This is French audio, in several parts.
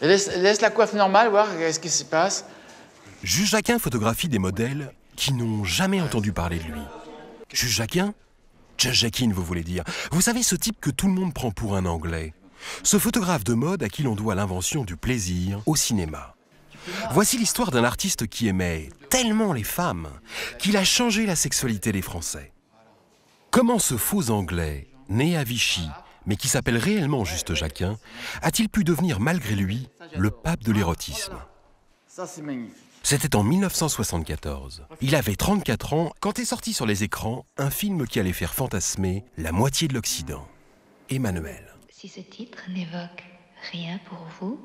Laisse la coiffe normale, voir ce qui se passe. Jules Jacquin photographie des modèles qui n'ont jamais entendu parler de lui. Jules Jacquin? Judge Jacquin, vous voulez dire. Vous savez, ce type que tout le monde prend pour un Anglais. Ce photographe de mode à qui l'on doit l'invention du plaisir au cinéma. Voici l'histoire d'un artiste qui aimait tellement les femmes qu'il a changé la sexualité des Français. Comment ce faux Anglais, né à Vichy, mais qui s'appelle réellement Juste Jacquin, a-t-il pu devenir malgré lui le pape de l'érotisme? Ça, c'est magnifique. C'était en 1974. Il avait 34 ans quand est sorti sur les écrans un film qui allait faire fantasmer la moitié de l'Occident. Emmanuel. Si ce titre n'évoque rien pour vous,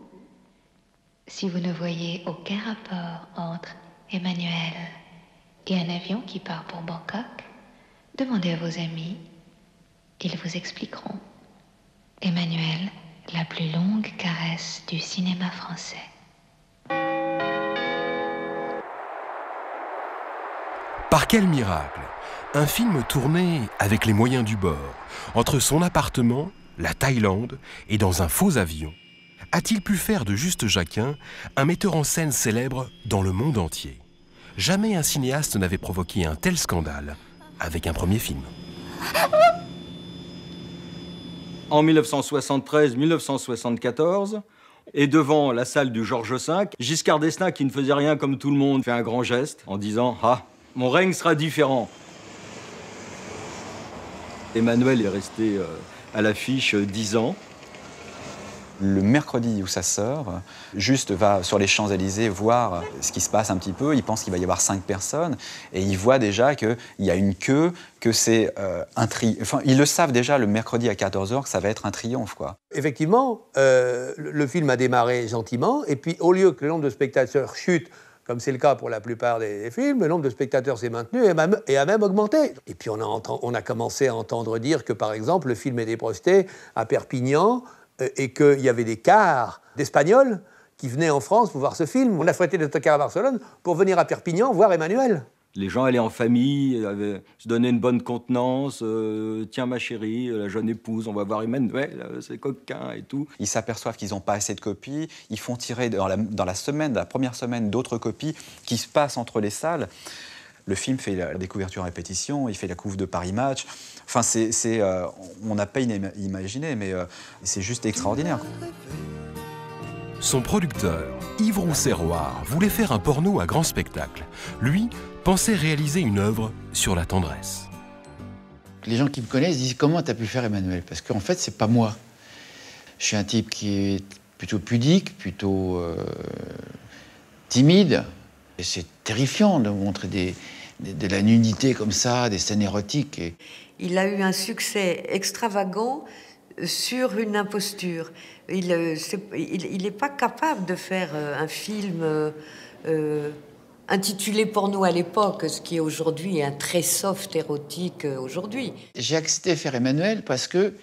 si vous ne voyez aucun rapport entre Emmanuel et un avion qui part pour Bangkok, demandez à vos amis, ils vous expliqueront. Emmanuel, la plus longue caresse du cinéma français. Par quel miracle? Un film tourné avec les moyens du bord, entre son appartement, la Thaïlande et dans un faux avion, a-t-il pu faire de Juste Jacquin un metteur en scène célèbre dans le monde entier? Jamais un cinéaste n'avait provoqué un tel scandale avec un premier film. En 1973-1974, et devant la salle du Georges V, Giscard d'Estaing, qui ne faisait rien comme tout le monde, fait un grand geste en disant « Ah, mon règne sera différent ». Emmanuel est resté à l'affiche 10 ans. Le mercredi où ça sort, Juste va sur les Champs-Élysées voir ce qui se passe un petit peu. Il pense qu'il va y avoir 5 personnes et il voit déjà qu'il y a une queue, que c'est un triomphe. Enfin, ils le savent déjà le mercredi à 14h que ça va être un triomphe, quoi. Effectivement, le film a démarré gentiment et puis au lieu que le nombre de spectateurs chute, comme c'est le cas pour la plupart des films, le nombre de spectateurs s'est maintenu et a même augmenté. Et puis on a commencé à entendre dire que, par exemple, le film était projeté à Perpignan et qu'il y avait des cars d'Espagnols qui venaient en France pour voir ce film. On a frété des autocars à Barcelone pour venir à Perpignan voir Emmanuel. Les gens allaient en famille, se donnaient une bonne contenance. Tiens, ma chérie, la jeune épouse, on va voir Emmanuel, c'est coquin et tout. Ils s'aperçoivent qu'ils n'ont pas assez de copies. Ils font tirer dans la première semaine, d'autres copies qui se passent entre les salles. Le film fait la découverture à répétition, il fait la couve de Paris Match. Enfin, on n'a pas imaginé, mais c'est juste extraordinaire. Son producteur, Yves Rousset-Roard, voulait faire un porno à grand spectacle. Lui pensait réaliser une œuvre sur la tendresse. Les gens qui me connaissent disent « Comment t'as pu faire Emmanuel ?» Parce qu'en fait, c'est pas moi. Je suis un type qui est plutôt pudique, plutôt timide. Et c'est terrifiant de montrer de la nudité comme ça, des scènes érotiques. Il a eu un succès extravagant sur une imposture. Il n'est pas capable de faire un film intitulé porno à l'époque, ce qui est aujourd'hui un très soft érotique aujourd'hui. J'ai accepté de faire Emmanuel parce que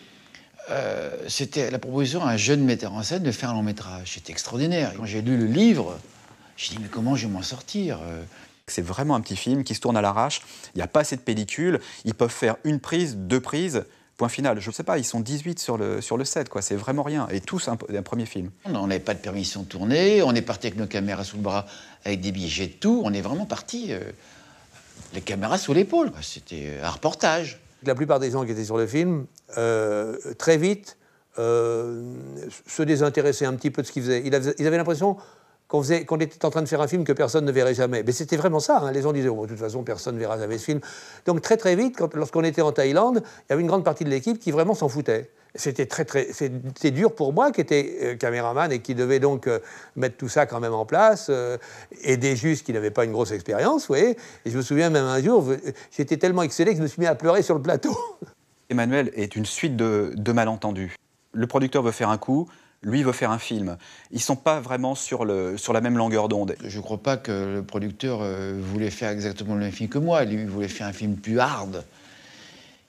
c'était la proposition à un jeune metteur en scène de faire un long métrage. C'était extraordinaire. Quand j'ai lu le livre, j'ai dit mais comment je vais m'en sortir? C'est vraiment un petit film qui se tourne à l'arrache. Il n'y a pas assez de pellicule. Ils peuvent faire une prise, 2 prises. Point final. Je ne sais pas, ils sont 18 sur le set, quoi. C'est vraiment rien. Et tous un premier film. On n'avait pas de permission de tourner. On est parti avec nos caméras sous le bras, avec des billets de tout. On est vraiment parti, les caméras sous l'épaule. C'était un reportage. La plupart des gens qui étaient sur le film, très vite, se désintéressaient un petit peu de ce qu'ils faisaient. Ils avaient l'impression qu'on était en train de faire un film que personne ne verrait jamais. Mais c'était vraiment ça. Hein. Les gens disaient, de toute façon, personne ne verra jamais ce film. Donc très très vite, lorsqu'on était en Thaïlande, il y avait une grande partie de l'équipe qui vraiment s'en foutait. C'était dur pour moi, qui était caméraman et qui devait donc mettre tout ça quand même en place, aider Juste qui n'avait pas une grosse expérience, vous voyez. Et je me souviens même un jour, j'étais tellement excellé que je me suis mis à pleurer sur le plateau. Emmanuel est une suite de malentendus. Le producteur veut faire un coup, lui veut faire un film. Ils ne sont pas vraiment sur la même longueur d'onde. Je ne crois pas que le producteur voulait faire exactement le même film que moi. Lui, il voulait faire un film plus hard.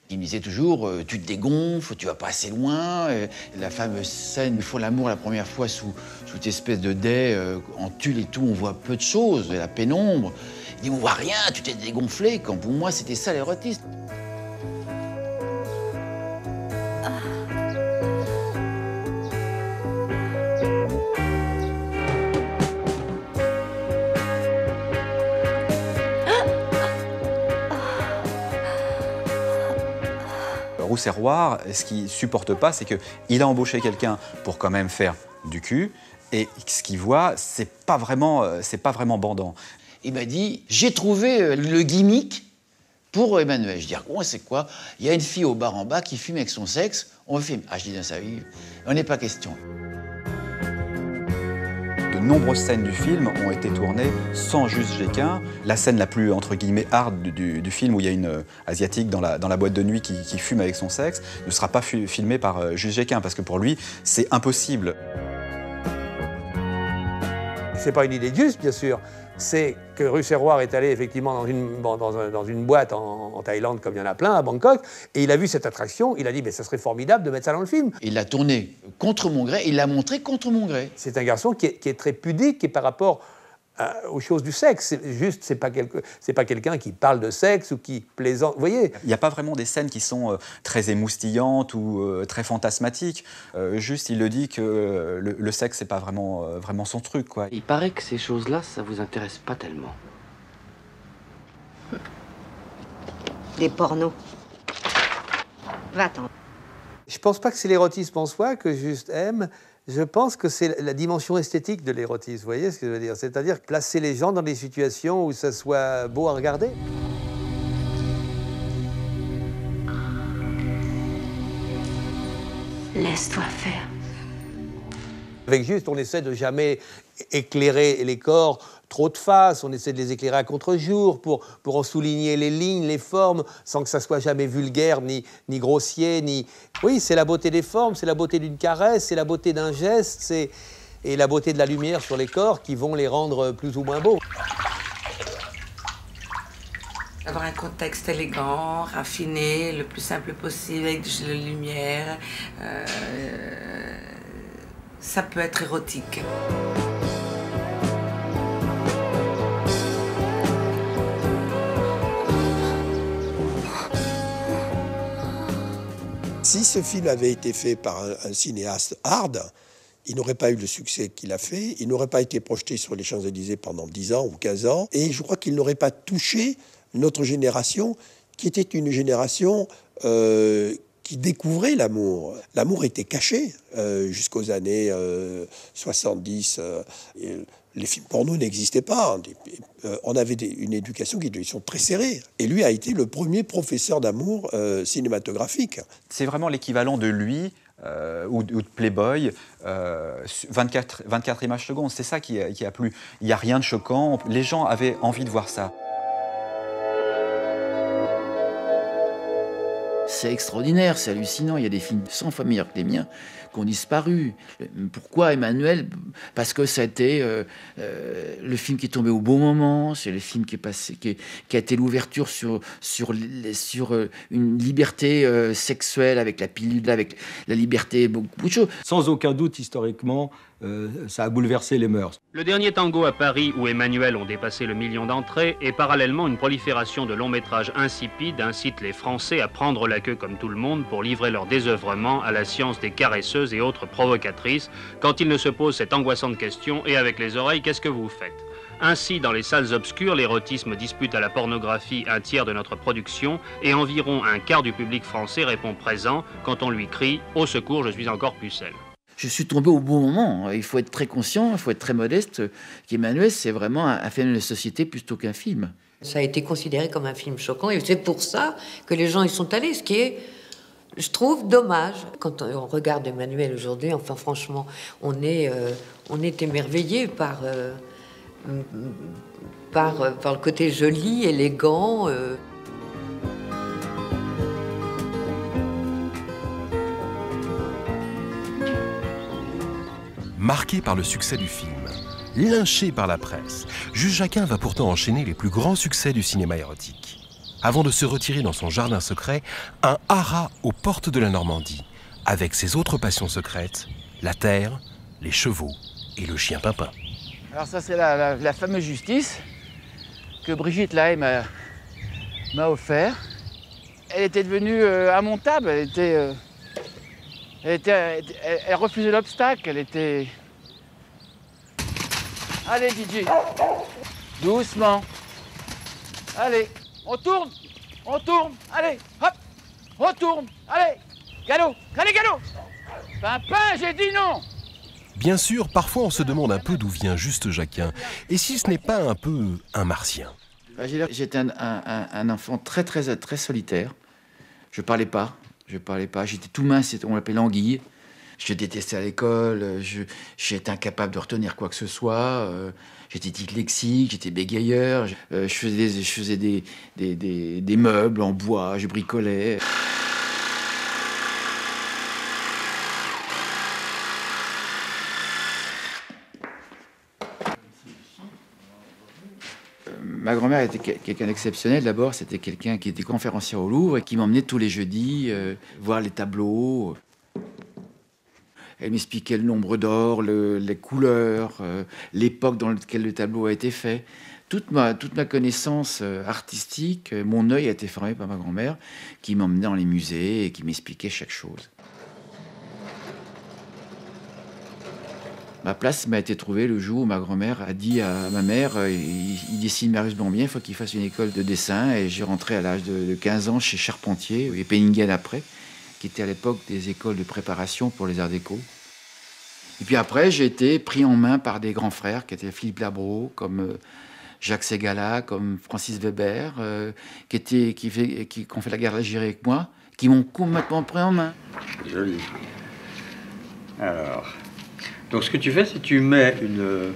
Il me disait toujours, tu te dégonfles, tu vas pas assez loin. La fameuse scène, ils font l'amour la première fois sous cette espèce de dais en tulle et tout, on voit peu de choses, la pénombre. Il dit, on voit rien, tu t'es dégonflé. Quand pour moi, c'était ça l'érotisme. Serroir, ce qu'il supporte pas, c'est qu'il a embauché quelqu'un pour quand même faire du cul, et ce qu'il voit, c'est pas vraiment bandant. Il m'a dit, j'ai trouvé le gimmick pour Emmanuel. Je dis, oh, c'est quoi? Il y a une fille au bar en bas qui fume avec son sexe, on filme. Ah, je dis, dans sa vie, on n'est pas question. De nombreuses scènes du film ont été tournées sans Juste Gequin. La scène la plus, entre guillemets, hard du film, où il y a une asiatique dans la boîte de nuit qui fume avec son sexe, ne sera pas filmée par Juste Gequin, parce que pour lui, c'est impossible. C'est pas une idée de Juste, bien sûr. C'est que Rue Serroir est allé effectivement dans une boîte en Thaïlande, comme il y en a plein, à Bangkok, et il a vu cette attraction, il a dit, mais ça serait formidable de mettre ça dans le film. Il l'a tourné contre mon gré, il l'a montré contre mon gré. C'est un garçon qui est très pudique et par rapport aux choses du sexe. Juste, c'est pas quelqu'un qui parle de sexe ou qui plaisante. Vous voyez? Il n'y a pas vraiment des scènes qui sont très émoustillantes ou très fantasmatiques. Juste, il le dit que le sexe, c'est pas vraiment son truc, quoi. Il paraît que ces choses-là, ça vous intéresse pas tellement. Des pornos. Va-t'en. Je pense pas que c'est l'érotisme en soi que Juste aime. Je pense que c'est la dimension esthétique de l'érotisme, vous voyez ce que je veux dire? C'est-à-dire placer les gens dans des situations où ça soit beau à regarder. Laisse-toi faire. Avec Juste, on essaie de jamais éclairer les corps trop de face, on essaie de les éclairer à contre-jour pour en souligner les lignes, les formes, sans que ça soit jamais vulgaire, ni grossier, ni... Oui, c'est la beauté des formes, c'est la beauté d'une caresse, c'est la beauté d'un geste, et la beauté de la lumière sur les corps qui vont les rendre plus ou moins beaux. Avoir un contexte élégant, raffiné, le plus simple possible, avec de la lumière, ça peut être érotique. Si ce film avait été fait par un cinéaste hard, il n'aurait pas eu le succès qu'il a fait, il n'aurait pas été projeté sur les Champs-Élysées pendant 10 ans ou 15 ans, et je crois qu'il n'aurait pas touché notre génération, qui était une génération qui découvrait l'amour. L'amour était caché jusqu'aux années 70. Les films porno n'existaient pas. On avait une éducation qui sont très serrée. Et lui a été le premier professeur d'amour cinématographique. C'est vraiment l'équivalent de lui ou de Playboy, 24 images secondes. C'est ça qui a plu. Il n'y a rien de choquant. Les gens avaient envie de voir ça. C'est extraordinaire, c'est hallucinant. Il y a des films 100 fois meilleurs que les miens qui ont disparu. Pourquoi Emmanuel? Parce que ça a été le film qui est tombé au bon moment. C'est le film qui est passé, qui a été l'ouverture sur une liberté sexuelle avec la pilule, avec la liberté, beaucoup de choses. Sans aucun doute, historiquement, ça a bouleversé les mœurs. Le dernier tango à Paris, où Emmanuel ont dépassé le million d'entrées, et parallèlement une prolifération de longs métrages insipides incite les Français à prendre la queue comme tout le monde pour livrer leur désœuvrement à la science des caresseuses et autres provocatrices, quand ils ne se posent cette angoissante question: et avec les oreilles, qu'est-ce que vous faites? Ainsi, dans les salles obscures, l'érotisme dispute à la pornographie un tiers de notre production et environ un quart du public français répond présent quand on lui crie « Au secours, je suis encore pucelle ». Je suis tombé au bon moment. Il faut être très conscient, il faut être très modeste qu'Emmanuel, c'est vraiment un phénomène de société plutôt qu'un film. Ça a été considéré comme un film choquant et c'est pour ça que les gens y sont allés, ce qui est, je trouve, dommage. Quand on regarde Emmanuel aujourd'hui, enfin franchement, on est émerveillé par le côté joli, élégant. Marqué par le succès du film, lynché par la presse, Juste Jaquin va pourtant enchaîner les plus grands succès du cinéma érotique. Avant de se retirer dans son jardin secret, un haras aux portes de la Normandie, avec ses autres passions secrètes, la terre, les chevaux et le chien Pimpin. Alors ça, c'est la fameuse Justice que Brigitte Lahaye m'a offert. Elle était devenue immontable, elle refusait l'obstacle, elle était... Allez, DJ, doucement. Allez, on tourne, allez, hop. retourne. Allez, galop, allez, galop. Pimpin, j'ai dit non. Bien sûr, parfois on se demande un peu d'où vient Juste Jacquin, et si ce n'est pas un peu un martien. J'étais un enfant très solitaire. Je parlais pas. J'étais tout mince, on l'appelait l'anguille. Je détestais à l'école, j'étais incapable de retenir quoi que ce soit. J'étais dyslexique, j'étais bégayeur. Je faisais des meubles en bois, je bricolais. Ma grand-mère était quelqu'un d'exceptionnel. D'abord, c'était quelqu'un qui était conférencier au Louvre et qui m'emmenait tous les jeudis voir les tableaux. Elle m'expliquait le nombre d'or, les couleurs, l'époque dans laquelle le tableau a été fait. Toute ma connaissance artistique, mon œil a été formé par ma grand-mère qui m'emmenait dans les musées et qui m'expliquait chaque chose. Ma place m'a été trouvée le jour où ma grand-mère a dit à ma mère il dessine merveilleusement bien, il faut qu'il fasse une école de dessin. Et j'ai rentré à l'âge de 15 ans chez Charpentier, et Penningen après, qui était à l'époque des écoles de préparation pour les arts déco. Et puis après, j'ai été pris en main par des grands frères, qui étaient Philippe Labro, comme Jacques Ségala, comme Francis Weber, qui ont fait la guerre d'Algérie avec moi, qui m'ont complètement pris en main. Joli. Alors... Donc ce que tu fais, c'est que tu mets une...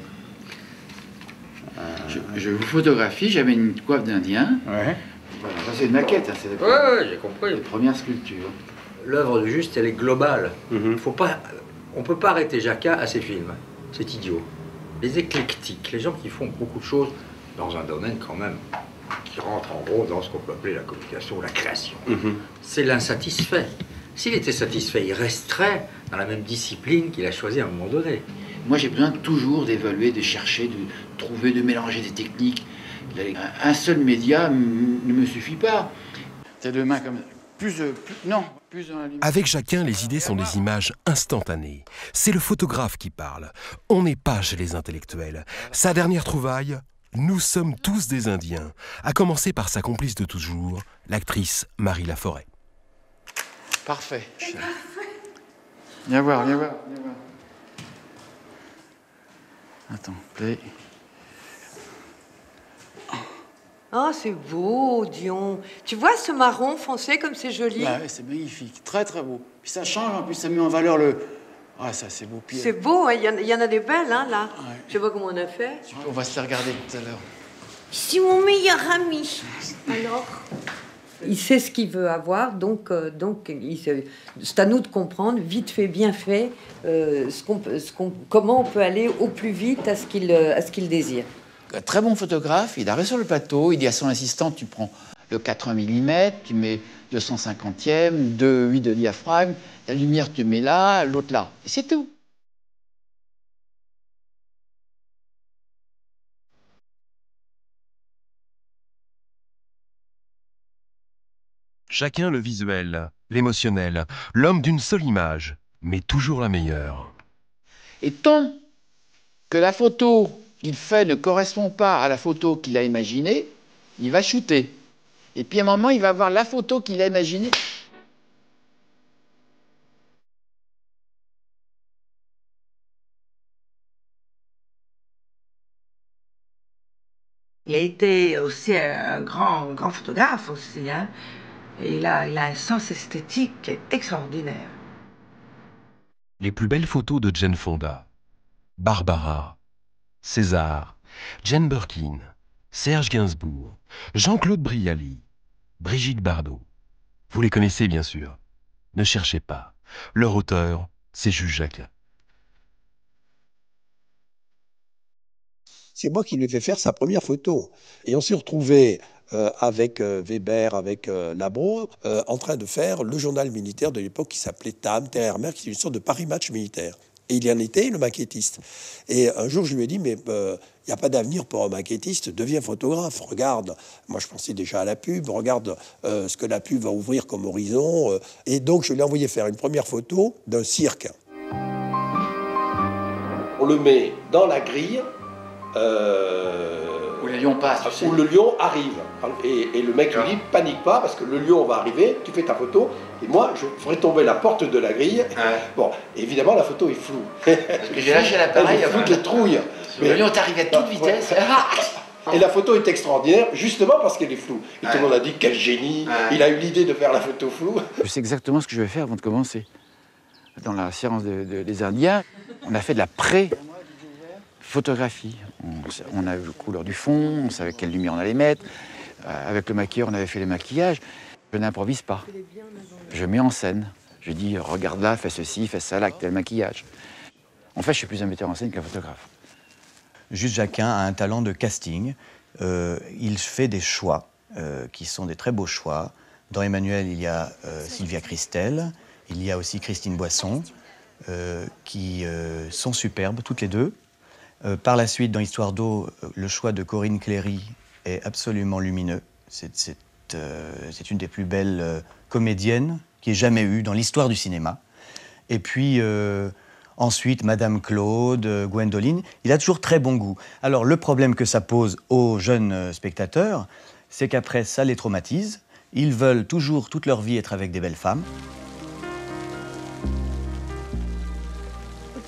Je vous photographie, j'avais une coiffe d'Indien. Ouais. Voilà, ça c'est une maquette, hein, c'est j'ai compris. Les premières sculptures. L'œuvre de Juste, elle est globale. On ne peut pas arrêter Jacquin à ses films. C'est idiot. Les éclectiques, les gens qui font beaucoup de choses dans un domaine quand même qui rentre en gros dans ce qu'on peut appeler la communication ou la création. C'est l'insatisfait. S'il était satisfait, il resterait dans la même discipline qu'il a choisie à un moment donné. Moi, j'ai besoin toujours d'évaluer, de chercher, de trouver, de mélanger des techniques. Un seul média ne me suffit pas. C'est deux mains comme ça. Plus Avec Jacquin, les idées sont des images instantanées. C'est le photographe qui parle. On n'est pas chez les intellectuels. Sa dernière trouvaille, nous sommes tous des Indiens. À commencer par sa complice de toujours, l'actrice Marie Laforêt. Parfait. Viens voir. Attends, play. Ah, c'est beau, Dion. Tu vois ce marron foncé comme c'est joli? Ouais, c'est magnifique, très beau. Puis ça change, en plus ça met en valeur le... Ah, ça c'est beau. C'est beau, il y en a des belles, hein, là. Ouais. Je sais pas comment on a fait. On va se les regarder tout à l'heure. C'est mon meilleur ami. Alors il sait ce qu'il veut avoir, donc c'est à nous de comprendre, vite fait, bien fait, comment on peut aller au plus vite à ce qu'il désire. Un très bon photographe, il arrive sur le plateau, il dit à son assistant, tu prends le 80 mm, tu mets 250e, 2,8 de diaphragme, la lumière tu mets là, l'autre là, et c'est tout. Chacun le visuel, l'émotionnel, l'homme d'une seule image, mais toujours la meilleure. Et tant que la photo qu'il fait ne correspond pas à la photo qu'il a imaginée, il va shooter. Et puis à un moment, il va voir la photo qu'il a imaginée. Il a été aussi un grand photographe aussi, hein. Et il a un sens esthétique extraordinaire. Les plus belles photos de Jane Fonda, Barbara, César, Jane Birkin, Serge Gainsbourg, Jean-Claude Brialy, Brigitte Bardot. Vous les connaissez bien sûr. Ne cherchez pas. Leur auteur, c'est Juste Jacquin. C'est moi qui lui ai fait faire sa première photo. Et on s'est retrouvés avec Weber, avec Labro, en train de faire le journal militaire de l'époque qui s'appelait TAM, TRMR, qui est une sorte de Paris Match militaire. Et il y en était le maquettiste. Et un jour, je lui ai dit, mais il n'y a pas d'avenir pour un maquettiste, deviens photographe, regarde. Moi, je pensais déjà à la pub, regarde ce que la pub va ouvrir comme horizon. Et donc, je lui ai envoyé faire une première photo d'un cirque. On le met dans la grille, Où le lion passe, tu sais. Où le lion arrive. Et le mec lui dit, panique pas, parce que le lion va arriver, tu fais ta photo, et moi, je ferai tomber la porte de la grille. Bon, évidemment, la photo est floue. Parce que j'ai lâché l'appareil. Elle est floue, les trouilles. Le lion est arrivé à toute vitesse. Et la photo est extraordinaire, justement parce qu'elle est floue. Et tout le monde a dit, quel génie, il a eu l'idée de faire la photo floue. Je sais exactement ce que je vais faire avant de commencer. Dans la séance des Indiens, on a fait de la pré-photographie. On a vu la couleur du fond, on savait quelle lumière on allait mettre. Avec le maquilleur, on avait fait les maquillages. Je n'improvise pas. Je mets en scène. Je dis, regarde là, fais ceci, fais ça, là, avec tel maquillage. En fait, je suis plus un metteur en scène qu'un photographe. Juste Jacquin a un talent de casting. Il fait des choix qui sont des très beaux choix. Dans Emmanuel, il y a Sylvia Christel, il y a aussi Christine Boisson, qui sont superbes, toutes les deux. Par la suite, dans Histoire d'eau, le choix de Corinne Cléry est absolument lumineux. C'est une des plus belles comédiennes qu'il y ait jamais eu dans l'histoire du cinéma. Et puis... ensuite, Madame Claude, Gwendoline, il a toujours très bon goût. Alors, le problème que ça pose aux jeunes spectateurs, c'est qu'après, ça les traumatise. Ils veulent toujours, toute leur vie, être avec des belles femmes.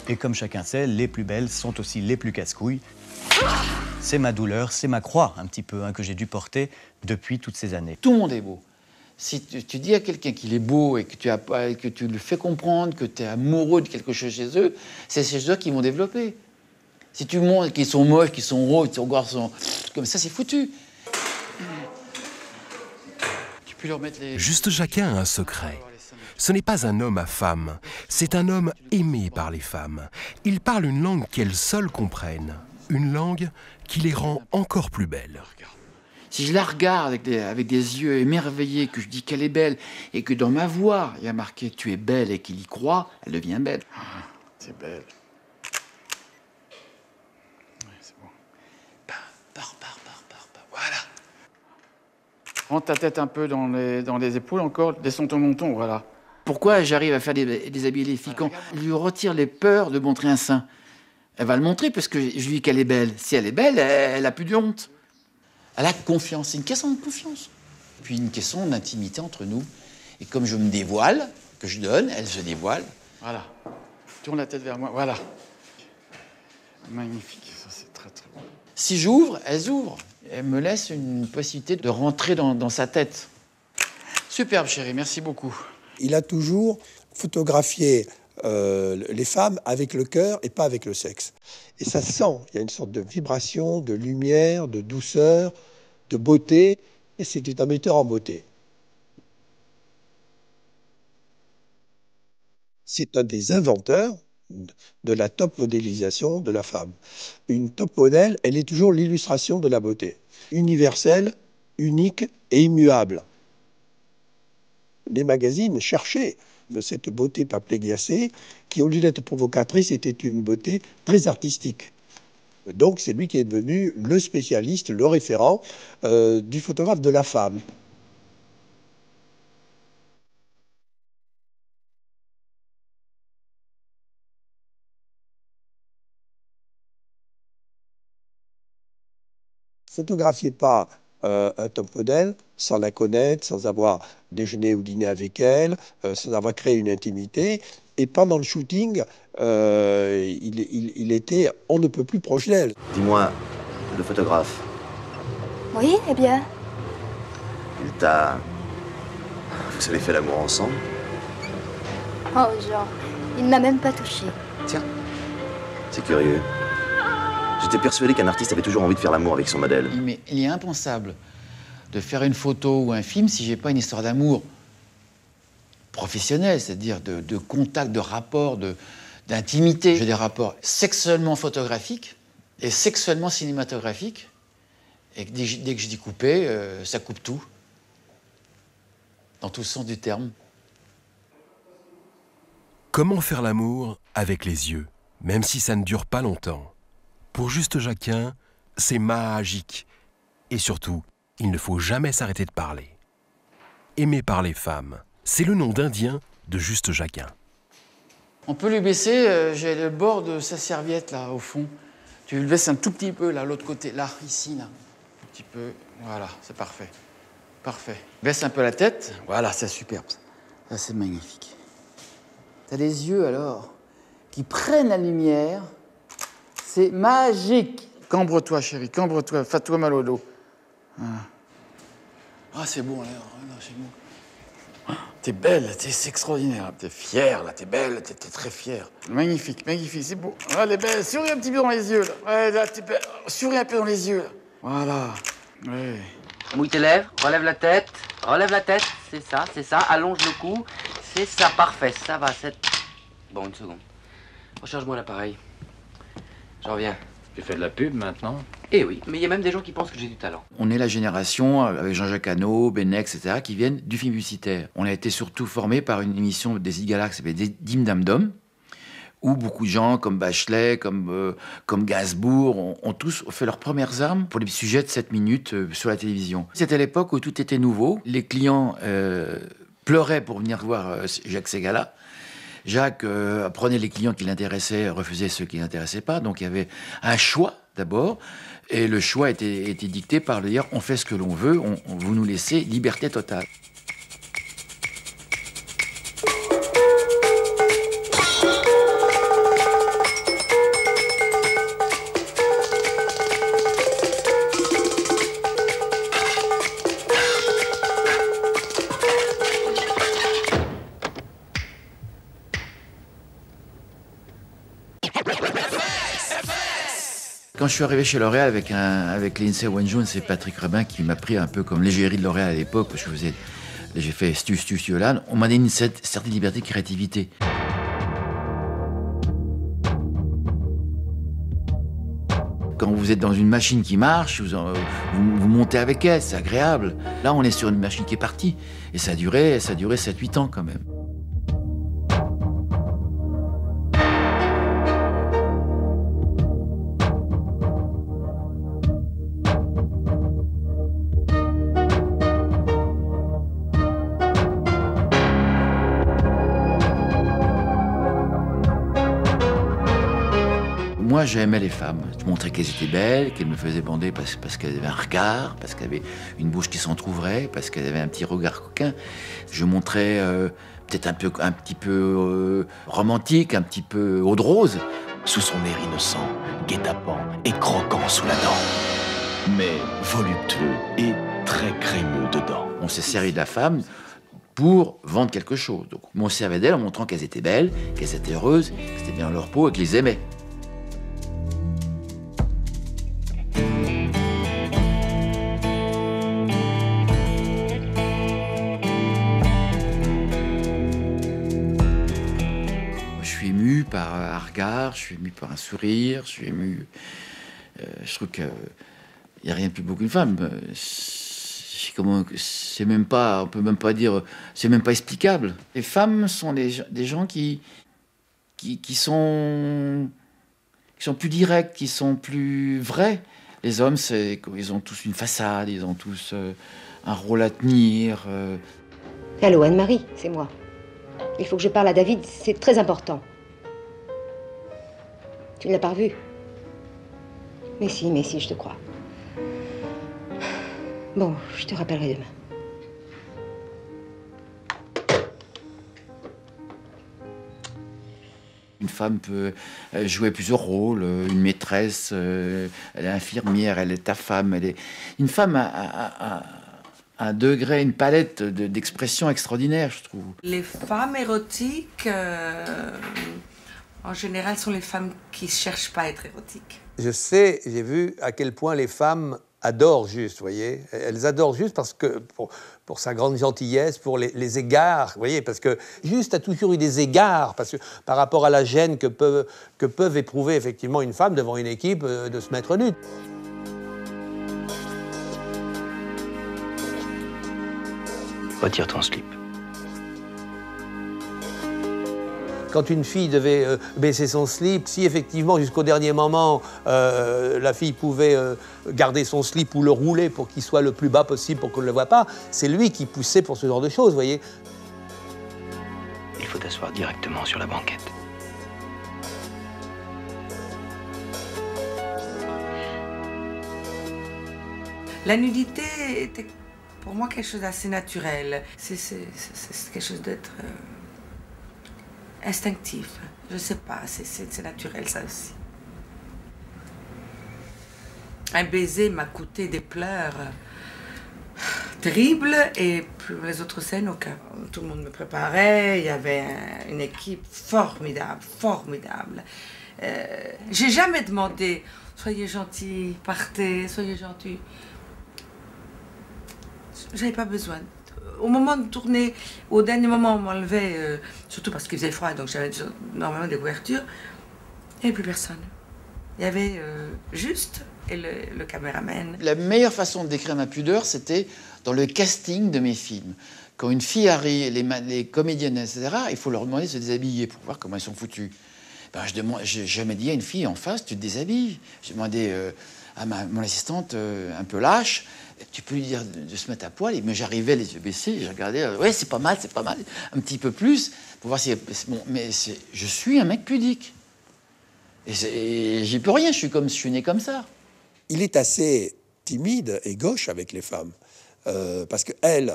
Et comme chacun sait, les plus belles sont aussi les plus casse-couilles. C'est ma douleur, c'est ma croix, un petit peu, que j'ai dû porter depuis toutes ces années. Tout le monde est beau. Si tu dis à quelqu'un qu'il est beau et que tu le fais comprendre que tu es amoureux de quelque chose chez eux, c'est chez eux qu'ils vont développer. Si tu montres qu'ils sont moches, qu'ils sont gros, qu'ils sont garçons, comme ça, c'est foutu. Tu peux leur mettre les... Juste Jacquin a un secret. Ce n'est pas un homme à femme, c'est un homme aimé par les femmes. Il parle une langue qu'elles seules comprennent, une langue qui les rend encore plus belles. Si je la regarde avec des yeux émerveillés, que je dis qu'elle est belle, et que dans ma voix, il y a marqué « tu es belle » et qu'il y croit, elle devient belle. C'est belle. Ouais, c'est bon. Voilà. Rentre ta tête un peu dans les épaules encore, descends ton menton, voilà. Pourquoi j'arrive à faire déshabiller les filles quand je lui retire les peurs de montrer un sein? Elle va le montrer parce que je lui dis qu'elle est belle. Si elle est belle, elle a plus de honte. Elle a confiance, c'est une question de confiance. Puis une question d'intimité entre nous. Et comme je me dévoile, que je donne, elle se dévoile. Voilà. Tourne la tête vers moi, voilà. Magnifique, ça c'est très très bon. Si j'ouvre, elles ouvrent. Elle me laisse une possibilité de rentrer dans sa tête. Superbe chérie, merci beaucoup. Il a toujours photographié les femmes avec le cœur et pas avec le sexe. Et ça se sent, il y a une sorte de vibration, de lumière, de douceur, de beauté, et c'était un metteur en beauté. C'est un des inventeurs de la top modélisation de la femme. Une top modèle, elle est toujours l'illustration de la beauté. Universelle, unique et immuable. Les magazines cherchaient de cette beauté papier glacé, qui au lieu d'être provocatrice, était une beauté très artistique. Donc c'est lui qui est devenu le spécialiste, le référent du photographe de la femme. Photographiez pas un top modèle sans la connaître, sans avoir déjeuné ou dîné avec elle, sans avoir créé une intimité. Et pendant le shooting, il était on ne peut plus proche d'elle. Dis-moi, le photographe, Oui, eh bien. il t'a... Vous avez fait l'amour ensemble? Oh, Jean, il ne m'a même pas touché. Tiens, c'est curieux. J'étais persuadé qu'un artiste avait toujours envie de faire l'amour avec son modèle. Mais il est impensable de faire une photo ou un film si j'ai pas une histoire d'amour professionnel, c'est-à-dire de contact, de rapport, d'intimité. J'ai des rapports sexuellement photographiques et sexuellement cinématographiques. Et dès que je dis couper, ça coupe tout. Dans tout le sens du terme. Comment faire l'amour avec les yeux, même si ça ne dure pas longtemps? Pour Juste Jacquin, c'est magique. Et surtout, il ne faut jamais s'arrêter de parler. Aimé par les femmes, c'est le nom d'Indien de Juste Jacquin. On peut lui baisser, j'ai le bord de sa serviette là, au fond. Tu le baisses un tout petit peu, là, l'autre côté, là, ici, là. Un petit peu, voilà, c'est parfait. Parfait. Baisse un peu la tête, voilà, c'est superbe. Ça, c'est magnifique. T'as les yeux, alors, qui prennent la lumière. C'est magique. Cambre-toi, chérie, cambre-toi, fais-toi mal au dos. Ah, c'est bon, alors, c'est bon. T'es belle, c'est extraordinaire. T'es fière, là, t'es belle, t'es très fière. Magnifique, magnifique, c'est beau. Ah, elle est belle. Souris un petit peu dans les yeux, là. Ouais, là, t'es belle. Souris un peu dans les yeux, là. Voilà. Ouais. Mouille tes lèvres, relève la tête, c'est ça, allonge le cou, c'est ça, parfait, ça va, c'est... Bon, une seconde. Recharge-moi l'appareil. Je reviens. Tu fais de la pub maintenant? Eh oui, mais il y a même des gens qui pensent que j'ai du talent. On est la génération, avec Jean-Jacques Hano, Benex, etc., qui viennent du film publicitaire. On a été surtout formés par une émission des Zigala qui s'appelait Dim Dam Dom, où beaucoup de gens, comme Bachelet, comme Gainsbourg, ont tous fait leurs premières armes pour les sujets de 7 minutes sur la télévision. C'était l'époque où tout était nouveau. Les clients pleuraient pour venir voir Jacques Ségala. Jacques prenait les clients qui l'intéressaient, refusait ceux qui ne l'intéressaient pas. Donc il y avait un choix d'abord. Et le choix était dicté par le dire on fait ce que l'on veut, vous nous laissez liberté totale. Quand je suis arrivé chez L'Oréal avec Lindsay Owen-Jones et Patrick Rabin, qui m'a pris un peu comme l'égérie de L'Oréal à l'époque, parce que j'ai fait Stu Yolan, on m'a donné une certaine liberté de créativité. Quand vous êtes dans une machine qui marche, vous montez avec elle, c'est agréable. Là, on est sur une machine qui est partie. Et ça a duré 7-8 ans quand même. Moi, j'aimais les femmes. Je montrais qu'elles étaient belles, qu'elles me faisaient bander parce qu'elles avaient un regard, parce qu'elles avaient une bouche qui s'entrouvrait, parce qu'elles avaient un petit regard coquin. Je montrais peut-être un petit peu romantique, un petit peu eau de rose. Sous son air innocent, guet-apens et croquant sous la dent. Mais voluptueux et très crémeux dedans. On s'est servi de la femme pour vendre quelque chose. Donc, on servait d'elles en montrant qu'elles étaient belles, qu'elles étaient heureuses, que c'était bien leur peau et qu'ils les aimaient. Par un regard, je suis ému par un sourire, je suis ému. Je trouve qu'il n'y a rien de plus beau qu'une femme. C'est même pas, on peut même pas dire, c'est même pas explicable. Les femmes sont des gens qui sont plus directs, qui sont plus vrais. Les hommes, ils ont tous une façade, ils ont tous un rôle à tenir. Allô, Anne-Marie, c'est moi. Il faut que je parle à David, c'est très important. Tu ne l'as pas revu? Mais si, je te crois. Bon, je te rappellerai demain. Une femme peut jouer plusieurs rôles, une maîtresse, elle est infirmière, elle est ta femme. Une femme a un degré, une palette d'expression extraordinaire, je trouve. Les femmes érotiques... En général, ce sont les femmes qui ne cherchent pas à être érotiques. Je sais, j'ai vu à quel point les femmes adorent Juste, vous voyez. Elles adorent Juste parce que, pour sa grande gentillesse, pour les égards, vous voyez, parce que Juste a toujours eu des égards, parce que par rapport à la gêne que peuvent éprouver effectivement une femme devant une équipe de se mettre nue. Retire ton slip. Quand une fille devait baisser son slip, si effectivement jusqu'au dernier moment la fille pouvait garder son slip ou le rouler pour qu'il soit le plus bas possible pour qu'on ne le voie pas, c'est lui qui poussait pour ce genre de choses, vous voyez. Il faut t'asseoir directement sur la banquette. La nudité était pour moi quelque chose d'assez naturel. C'est quelque chose d'être instinctif. Je sais pas, c'est naturel ça aussi. Un baiser m'a coûté des pleurs terribles et pour les autres scènes, aucun. Tout le monde me préparait, il y avait une équipe formidable, formidable. J'ai jamais demandé « soyez gentils, partez, soyez gentils ». J'avais pas besoin. Au moment de tourner, au dernier moment, on m'enlevait, surtout parce qu'il faisait froid, donc j'avais normalement des couvertures, il n'y avait plus personne. Il y avait juste et le caméraman. La meilleure façon de décrire ma pudeur, c'était dans le casting de mes films. Quand une fille arrive, les comédiennes, etc., il faut leur demander de se déshabiller pour voir comment elles sont foutues. Ben, j'ai jamais dit à une fille en face, tu te déshabilles. J'ai demandé à mon assistante un peu lâche, tu peux lui dire de se mettre à poil. Mais j'arrivais les yeux baissés, je regardais, ouais, c'est pas mal, un petit peu plus, pour voir si c'est bon. Mais je suis un mec pudique. Et j'y peux rien, je suis né comme ça. Il est assez timide et gauche avec les femmes, parce qu'elle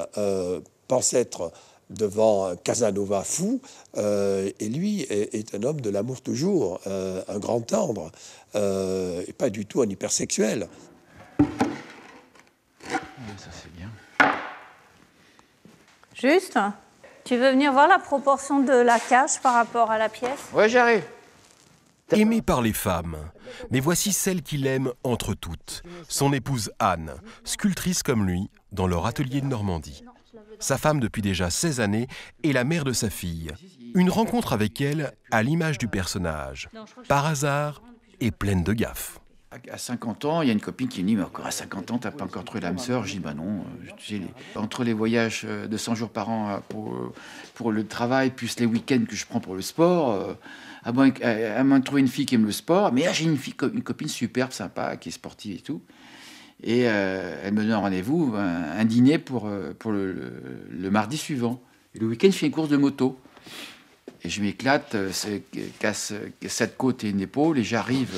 pense être devant un Casanova fou, et lui est un homme de l'amour toujours, un grand tendre, et pas du tout un hypersexuel. Ça c'est bien. Juste, tu veux venir voir la proportion de la cage par rapport à la pièce? Ouais, j'arrive. Aimé par les femmes, mais voici celle qu'il aime entre toutes, son épouse Anne, sculptrice comme lui, dans leur atelier de Normandie. Sa femme depuis déjà 16 années est la mère de sa fille. Une rencontre avec elle à l'image du personnage, par hasard et pleine de gaffes. À 50 ans, il y a une copine qui me dit « Mais encore à 50 ans, t'as pas encore trouvé l'âme sœur ?» Je dis « Bah non, entre les voyages de 100 jours par an pour le travail, plus les week-ends que je prends pour le sport, à moins de trouver une fille qui aime le sport. Mais là, j'ai une copine superbe, sympa, qui est sportive et tout. Et elle me donne un rendez-vous, un dîner pour le mardi suivant. Et le week-end, je fais une course de moto. Et je m'éclate, casse 7 côtes et une épaule, et j'arrive...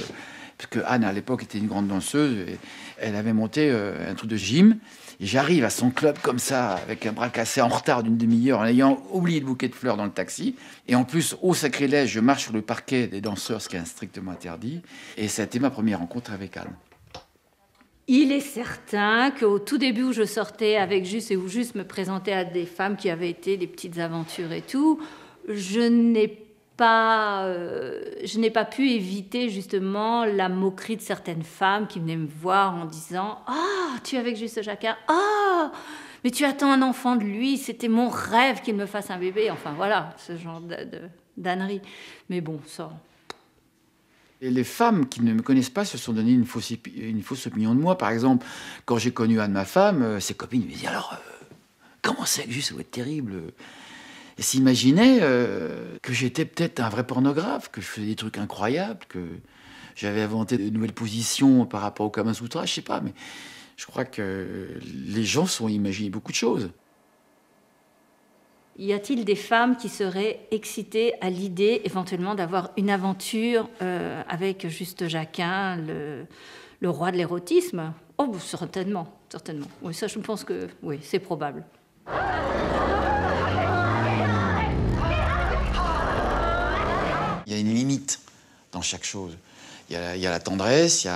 Parce que Anne, à l'époque, était une grande danseuse. Et elle avait monté un truc de gym. Et j'arrive à son club comme ça, avec un bras cassé, en retard d'une demi-heure, en ayant oublié le bouquet de fleurs dans le taxi. Et en plus, au sacrilège, je marche sur le parquet des danseurs, ce qui est strictement interdit. Et ça a été ma première rencontre avec Anne. Il est certain qu'au tout début où je sortais avec Juste et où Juste me présentait à des femmes qui avaient été des petites aventures et tout, je n'ai pas pu éviter justement la moquerie de certaines femmes qui venaient me voir en disant « Ah, tu es avec Juste Jacquin? Ah, mais tu attends un enfant de lui, c'était mon rêve qu'il me fasse un bébé. » Enfin voilà, ce genre d'ânerie. Mais bon, ça... Et les femmes qui ne me connaissent pas se sont donné une fausse opinion de moi. Par exemple, quand j'ai connu Anne, ma femme, ses copines me disaient « Alors, comment c'est que Juste, ça va être terrible ?» Et s'imaginaient que j'étais peut-être un vrai pornographe, que je faisais des trucs incroyables, que j'avais inventé de nouvelles positions par rapport au Kama Sutra, je sais pas, mais je crois que les gens se sont imaginés beaucoup de choses. Y a-t-il des femmes qui seraient excitées à l'idée éventuellement d'avoir une aventure avec Juste Jacquin, le roi de l'érotisme? Oh, certainement, certainement. Oui, ça, je pense que oui, c'est probable. Il y a une limite dans chaque chose. Il y a la tendresse, il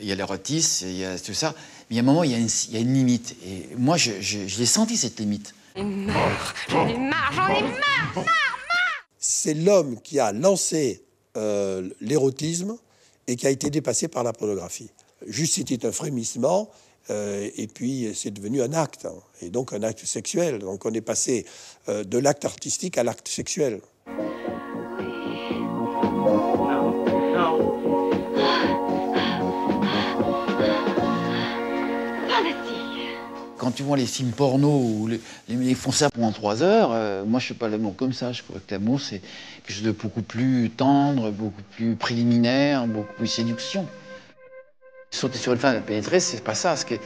y a l'érotisme, il y a tout ça. Mais il y a un moment, il y a une limite. Et moi, je l'ai senti, cette limite. J'en ai marre. C'est l'homme qui a lancé l'érotisme et qui a été dépassé par la pornographie. Juste, c'était un frémissement, et puis c'est devenu un acte, hein, et donc un acte sexuel. Donc on est passé de l'acte artistique à l'acte sexuel. Quand tu vois les films porno où les font ça pendant 3 heures, moi je ne fais pas l'amour comme ça. Je crois que l'amour c'est quelque chose de beaucoup plus tendre, beaucoup plus préliminaire, beaucoup plus séduction. Sauter sur une femme et pénétrer, c'est pas ça. Ce qui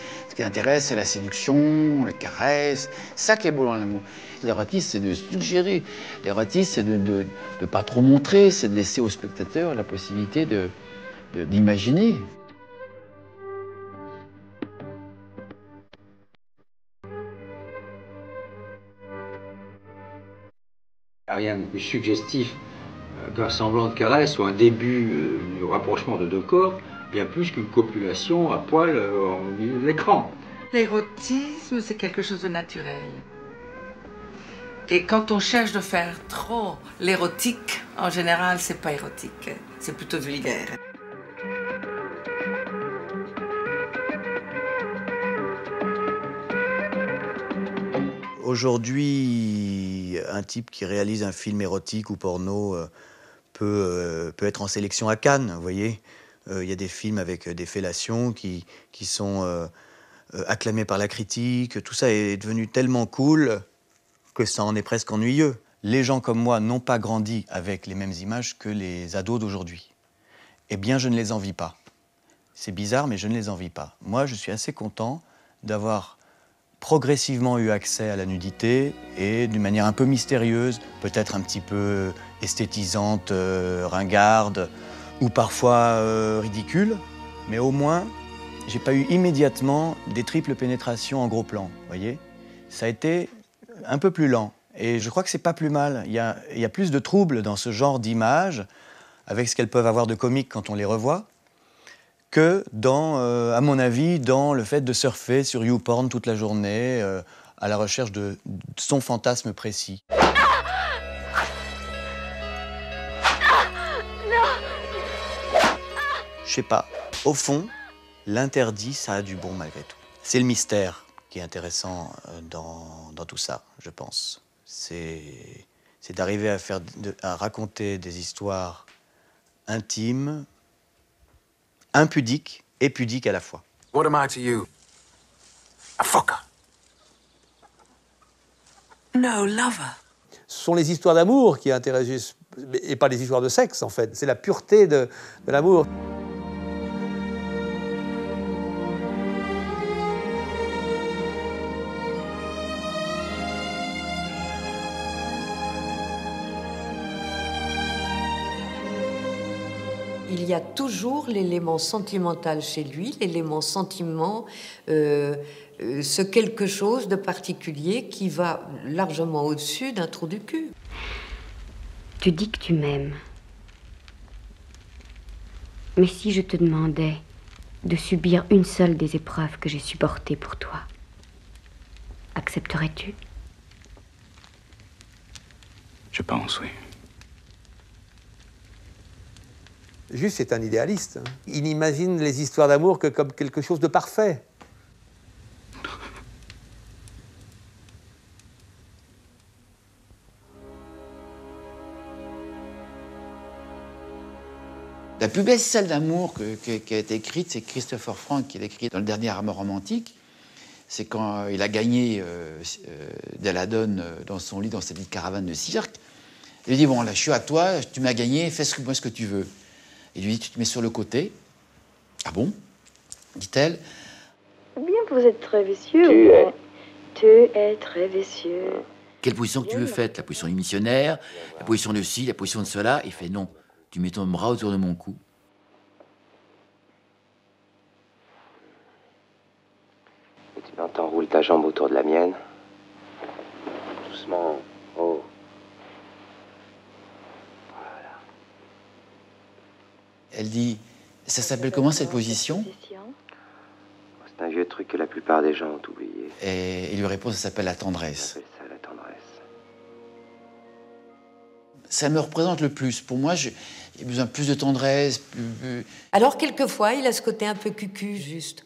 intéresse, c'est la séduction, la caresse. C'est ça qui est beau dans l'amour. L'érotisme, c'est de suggérer. L'érotisme, c'est de ne pas trop montrer, c'est de laisser au spectateur la possibilité d'imaginer. Rien de plus suggestif qu'un semblant de caresse ou un début du rapprochement de deux corps, bien plus qu'une copulation à poil au milieu de l'écran. L'érotisme, c'est quelque chose de naturel. Et quand on cherche de faire trop l'érotique, en général, c'est pas érotique, c'est plutôt vulgaire. Aujourd'hui, un type qui réalise un film érotique ou porno peut être en sélection à Cannes, vous voyez. Il y a des films avec des fellations qui sont acclamés par la critique. Tout ça est devenu tellement cool que ça en est presque ennuyeux. Les gens comme moi n'ont pas grandi avec les mêmes images que les ados d'aujourd'hui. Eh bien, je ne les envie pas. C'est bizarre, mais je ne les envie pas. Moi, je suis assez content d'avoir progressivement eu accès à la nudité et d'une manière un peu mystérieuse, peut-être un petit peu esthétisante, ringarde ou parfois ridicule, mais au moins, j'ai pas eu immédiatement des triples pénétrations en gros plan, vous voyez. Ça a été un peu plus lent et je crois que c'est pas plus mal. Il y a plus de troubles dans ce genre d'images, avec ce qu'elles peuvent avoir de comique quand on les revoit, que dans, à mon avis, dans le fait de surfer sur YouPorn toute la journée, à la recherche de son fantasme précis. Je sais pas, au fond, l'interdit, ça a du bon malgré tout. C'est le mystère qui est intéressant dans tout ça, je pense. C'est d'arriver à raconter des histoires intimes, impudique et pudique à la fois. What am I to you? A fucker? No, lover. Ce sont les histoires d'amour qui intéressent, et pas les histoires de sexe, en fait. C'est la pureté de l'amour. Il y a toujours l'élément sentimental chez lui, l'élément sentiment, ce quelque chose de particulier qui va largement au-dessus d'un trou du cul. Tu dis que tu m'aimes. Mais si je te demandais de subir une seule des épreuves que j'ai supportées pour toi, accepterais-tu? Je pense, oui. Juste, c'est un idéaliste. Il n'imagine les histoires d'amour que comme quelque chose de parfait. La plus belle scène d'amour qui a été écrite, c'est Christopher Frank qui l'a écrite dans le dernier Amour romantique. C'est quand il a gagné Deladon dans son lit, dans cette petite caravane de cirque. Il lui dit, bon, là, je suis à toi, tu m'as gagné, fais-moi ce que tu veux. Il lui dit, tu te mets sur le côté. Ah bon? Dit-elle. Bien, vous êtes très vicieux. Tu es très vicieux. Quelle position que tu veux faire? La position du missionnaire, la position de ci, la position de cela. Il fait non. Tu mets ton bras autour de mon cou. Et tu t'enroules ta jambe autour de la mienne. Doucement. Oh. Elle dit, ça s'appelle comment cette position? C'est un vieux truc que la plupart des gens ont oublié. Et il lui répond, ça s'appelle la tendresse. On appelle ça la tendresse. Ça me représente le plus. Pour moi, j'ai besoin de plus de tendresse, plus... Alors, quelquefois, il a ce côté un peu cucu, juste.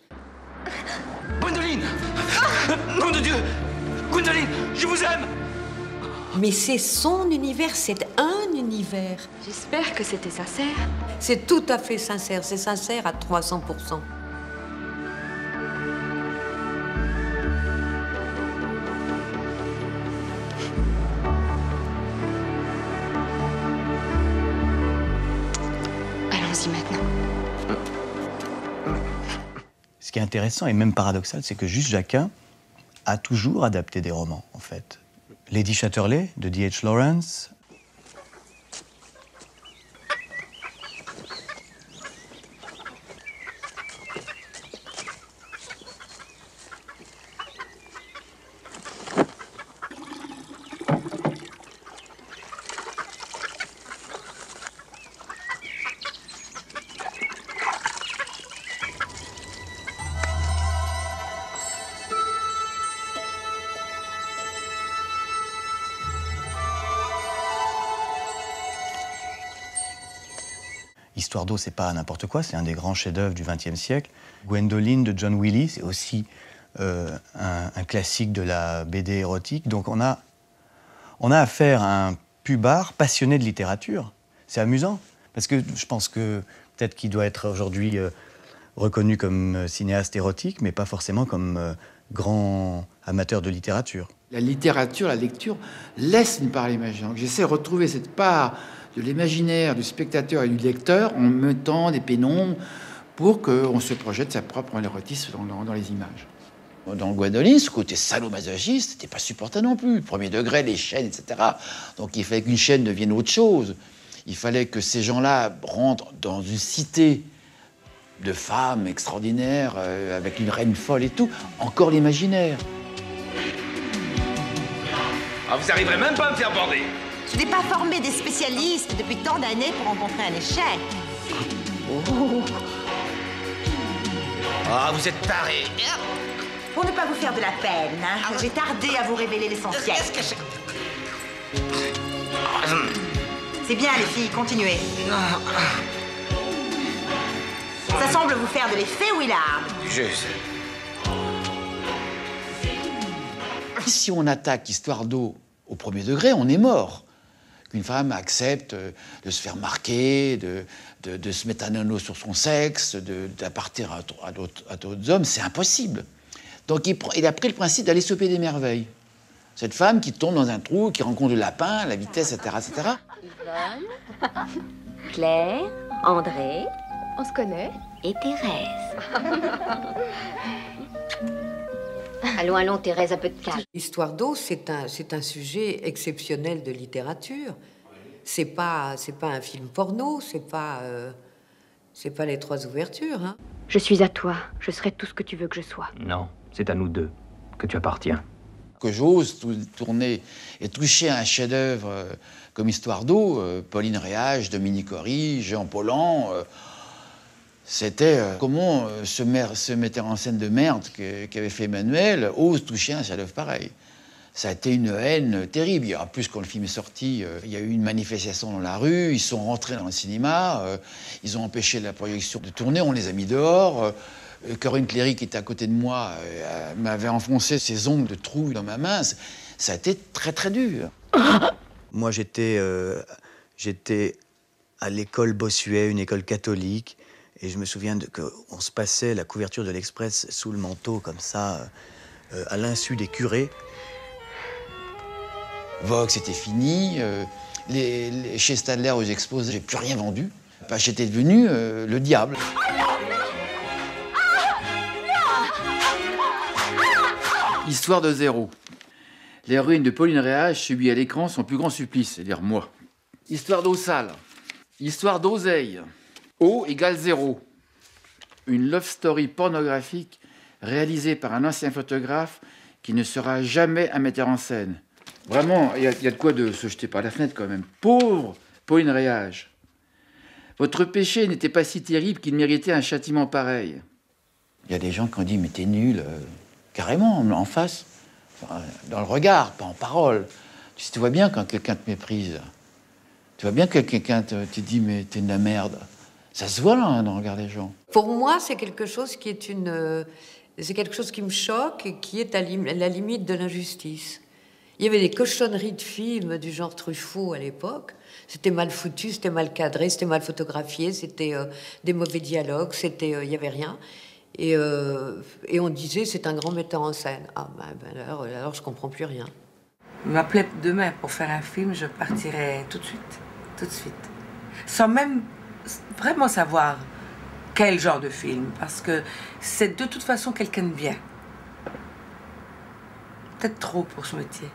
Gwendoline! Nom de Dieu! Gwendoline, je vous aime! Mais c'est son univers, c'est un univers. J'espère que c'était sincère. C'est tout à fait sincère, c'est sincère à 300%. Allons-y maintenant. Ce qui est intéressant et même paradoxal, c'est que Juste Jacquin a toujours adapté des romans, en fait. Lady Chatterley, de D.H. Lawrence. Histoire d'eau, c'est pas n'importe quoi, c'est un des grands chefs-d'œuvre du XXe siècle. Gwendoline de John Willy, c'est aussi un classique de la BD érotique. Donc on a affaire à un pubard passionné de littérature. C'est amusant, parce que je pense que peut-être qu'il doit être aujourd'hui reconnu comme cinéaste érotique, mais pas forcément comme grand amateur de littérature. La littérature, la lecture laisse une part à l'imaginaire. J'essaie de retrouver cette part de l'imaginaire du spectateur et du lecteur en mettant des pénombres pour qu'on se projette sa propre érotisme dans les images. Dans Gwendoline, ce côté sadomasochiste, c'était pas supportable non plus. Premier degré, les chaînes, etc. Donc il fallait qu'une chaîne devienne autre chose. Il fallait que ces gens-là rentrent dans une cité de femmes extraordinaires, avec une reine folle et tout. Encore l'imaginaire. Ah, vous arriverez même pas à me faire border. Je n'ai pas formé des spécialistes depuis tant d'années pour rencontrer un échec. Oh. Ah, vous êtes tarés. Pour ne pas vous faire de la peine, j'ai tardé à vous révéler l'essentiel. C'est bien, les filles, continuez. Ça semble vous faire de l'effet, Willard. Juste. Si on attaque Histoire d'eau au premier degré, on est mort. Qu'une femme accepte de se faire marquer, de se mettre un anneau sur son sexe, d'appartenir à d'autres hommes, c'est impossible. Donc il a pris le principe d'aller sauver des merveilles. Cette femme qui tombe dans un trou, qui rencontre le lapin, la vitesse, etc., etc. Yvonne, Claire, André, on se connaît, et Thérèse. Allons, allons, Thérèse, un peu de calme. Histoire d'eau, c'est un sujet exceptionnel de littérature. C'est pas un film porno, c'est pas les trois ouvertures. Hein. Je suis à toi, je serai tout ce que tu veux que je sois. Non, c'est à nous deux que tu appartiens. Que j'ose tourner et toucher un chef-d'œuvre comme Histoire d'eau, Pauline Réage, Dominique Horry, Jean Paulhan, c'était comment ce metteur en scène de merde qu'avait fait Emmanuel ose toucher un chef-d'œuvre pareil. Ça a été une haine terrible. En plus, quand le film est sorti, il y a eu une manifestation dans la rue, ils sont rentrés dans le cinéma, ils ont empêché la projection de tourner, on les a mis dehors. Corinne Cléry, qui était à côté de moi, m'avait enfoncé ses ongles de trou dans ma main. Ça a été très, très dur. Moi, j'étais à l'école Bossuet, une école catholique, et je me souviens qu'on se passait la couverture de l'Express sous le manteau, comme ça, à l'insu des Vogue, c'était fini. Chez Stadler, aux expos, j'ai plus rien vendu. J'étais devenu le diable. Histoire de zéro. L'héroïne de Pauline Réage subit à l'écran son plus grand supplice, c'est-à-dire moi. Histoire d'eau sale. Histoire d'oseille. O égale 0. Une love story pornographique réalisée par un ancien photographe qui ne sera jamais un metteur en scène. Vraiment, il y a de quoi de se jeter par la fenêtre quand même. Pauvre Pauline Réage. Votre péché n'était pas si terrible qu'il méritait un châtiment pareil. Il y a des gens qui ont dit, mais t'es nul. Carrément, en face, dans le regard, pas en parole. Tu vois bien quand quelqu'un te méprise. Tu vois bien que quelqu'un te dit, mais t'es de la merde. Ça se voit là, dans le regard des gens. Pour moi, c'est quelque chose qui est c'est quelque chose qui me choque et qui est à la limite de l'injustice. Il y avait des cochonneries de films du genre Truffaut à l'époque. C'était mal foutu, c'était mal cadré, c'était mal photographié, c'était des mauvais dialogues, il y avait rien. Et on disait, c'est un grand metteur en scène. Ah alors je comprends plus rien. Il m'appelait demain pour faire un film, je partirais tout de suite. Sans même vraiment savoir quel genre de film, parce que c'est de toute façon quelqu'un de bien. Peut-être trop pour ce métier.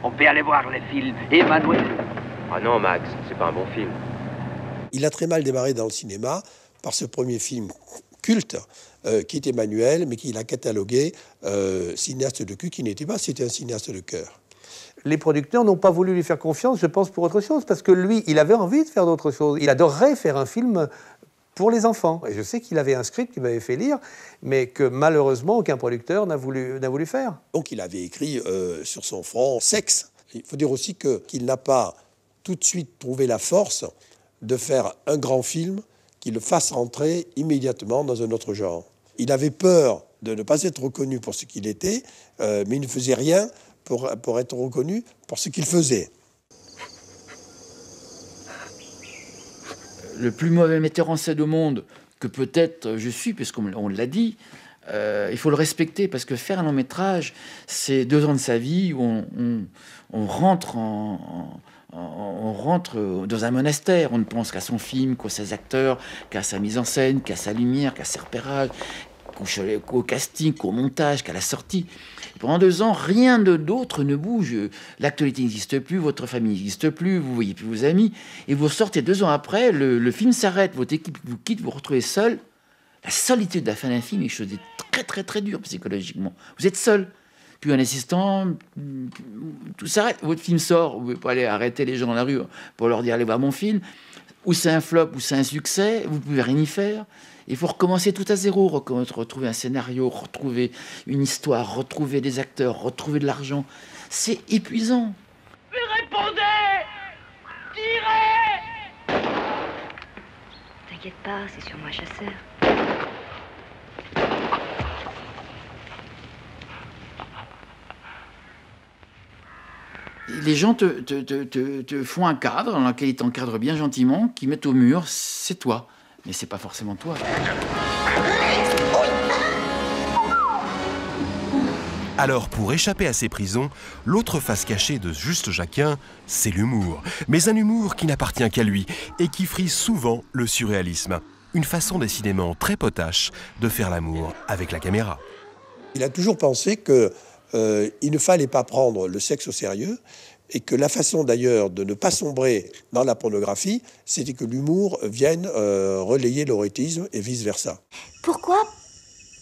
On peut aller voir les films, Emmanuel. Ah non, Max, c'est pas un bon film. Il a très mal démarré dans le cinéma par ce premier film culte qui est Emmanuel, mais qu'il a catalogué cinéaste de cul qui n'était pas, c'était un cinéaste de cœur. Les producteurs n'ont pas voulu lui faire confiance, je pense, pour autre chose, parce que lui, il avait envie de faire d'autres choses. Il adorerait faire un film pour les enfants. Et je sais qu'il avait un script qu'il m'avait fait lire, mais que malheureusement, aucun producteur n'a voulu faire. Donc il avait écrit sur son front « Sexe ». Il faut dire aussi qu'il n'a pas tout de suite trouvé la force de faire un grand film qui le fasse rentrer immédiatement dans un autre genre. Il avait peur de ne pas être reconnu pour ce qu'il était, mais il ne faisait rien pour être reconnu pour ce qu'il faisait. Le plus mauvais metteur en scène au monde que peut-être je suis, puisqu'on l'a dit, il faut le respecter, parce que faire un long métrage, c'est 2 ans de sa vie où on rentre dans un monastère. On ne pense qu'à son film, qu'à ses acteurs, qu'à sa mise en scène, qu'à sa lumière, qu'à ses repérages, qu'au casting, qu'au montage, qu'à la sortie. Pendant 2 ans, rien d'autre ne bouge. L'actualité n'existe plus, votre famille n'existe plus, vous voyez plus vos amis. Et vous sortez 2 ans après, le film s'arrête, votre équipe vous quitte, vous vous retrouvez seul. La solitude de la fin d'un film est quelque chose de très, très, très dur psychologiquement. Vous êtes seul. Puis un assistant, tout s'arrête. Votre film sort, vous ne pouvez pas aller arrêter les gens dans la rue pour leur dire « allez voir mon film ». Ou c'est un flop, ou c'est un succès, vous ne pouvez rien y faire. Il faut recommencer tout à zéro, retrouver un scénario, retrouver une histoire, retrouver des acteurs, retrouver de l'argent. C'est épuisant. Mais répondez! Tirez! T'inquiète pas, c'est sur moi, chasseur. Les gens te font un cadre dans lequel ils t'encadrent bien gentiment, qui mettent au mur, c'est toi. Mais c'est pas forcément toi. Alors, pour échapper à ces prisons, l'autre face cachée de Juste Jacquin, c'est l'humour. Mais un humour qui n'appartient qu'à lui et qui frise souvent le surréalisme. Une façon décidément très potache de faire l'amour avec la caméra. Il a toujours pensé qu'il ne fallait pas prendre le sexe au sérieux et que la façon d'ailleurs de ne pas sombrer dans la pornographie, c'était que l'humour vienne relayer l'érotisme et vice-versa. Pourquoi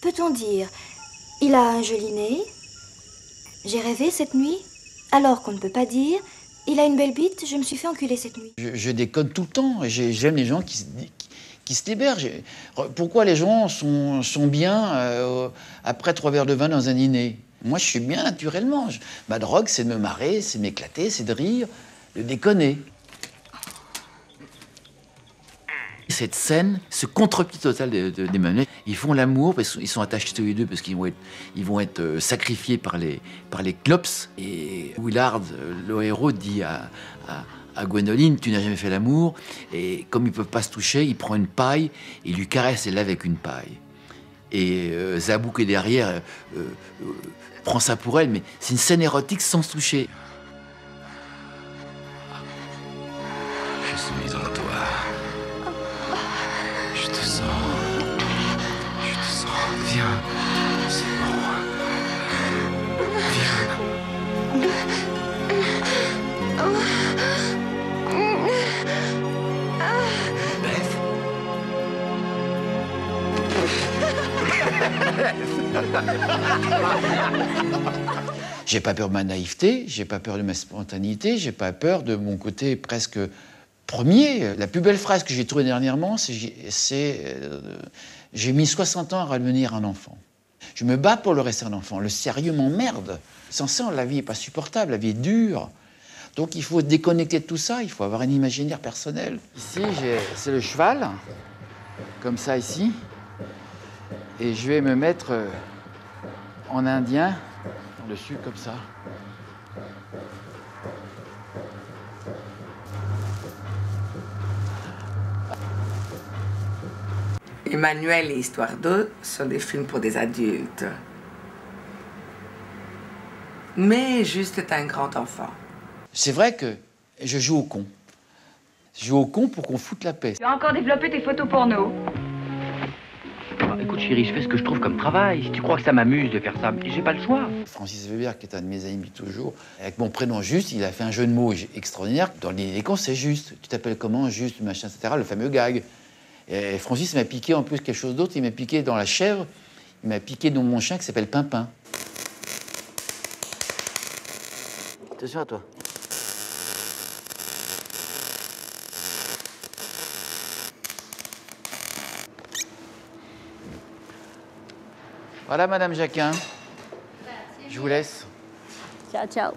peut-on dire « il a un joli nez »,« j'ai rêvé cette nuit », alors qu'on ne peut pas dire « il a une belle bite, je me suis fait enculer cette nuit ». Je déconne tout le temps et j'aime les gens qui se libèrent. Pourquoi les gens sont bien après 3 verres de vin dans un dîner ? Moi, je suis bien naturellement. Ma drogue, c'est de me marrer, c'est de m'éclater, c'est de rire, de déconner. Cette scène, ce contre-pied total d'Emmanuel, ils font l'amour parce qu'ils sont attachés tous les deux, parce qu'ils vont être sacrifiés par les clops. Et Willard, le héros, dit à Gwendoline, tu n'as jamais fait l'amour. Et comme ils ne peuvent pas se toucher, il prend une paille et il lui caresse les lèvres avec une paille. Et Zabou qui est derrière prend ça pour elle, mais c'est une scène érotique sans se toucher. Je suis en toi. Je te sens. Je te sens. Viens. C'est bon. Viens. J'ai pas peur de ma naïveté, j'ai pas peur de ma spontanéité, j'ai pas peur de mon côté presque premier. La plus belle phrase que j'ai trouvée dernièrement, c'est j'ai mis 60 ans à redevenir un enfant. Je me bats pour le rester un enfant. Le sérieux m'emmerde. Sans ça, la vie n'est pas supportable, la vie est dure. Donc il faut déconnecter de tout ça, il faut avoir un imaginaire personnel. Ici, c'est le cheval, comme ça ici. Et je vais me mettre en indien, dessus, comme ça. Emmanuel et Histoire d'eau sont des films pour des adultes. Mais Juste est un grand enfant. C'est vrai que je joue au con. Je joue au con pour qu'on foute la paix. Tu as encore développé tes photos porno. Écoute chérie, je fais ce que je trouve comme travail. Si tu crois que ça m'amuse de faire ça, j'ai pas le choix. Francis Weber, qui est un de mes amis toujours, avec mon prénom Juste, il a fait un jeu de mots extraordinaire. Dans les cons, c'est Juste. Tu t'appelles comment, Juste, machin, etc. Le fameux gag. Et Francis m'a piqué en plus quelque chose d'autre. Il m'a piqué dans la chèvre. Il m'a piqué dans mon chien qui s'appelle Pimpin. Attention à toi. Voilà, Madame Jacquin. Je vous laisse. Ciao, ciao.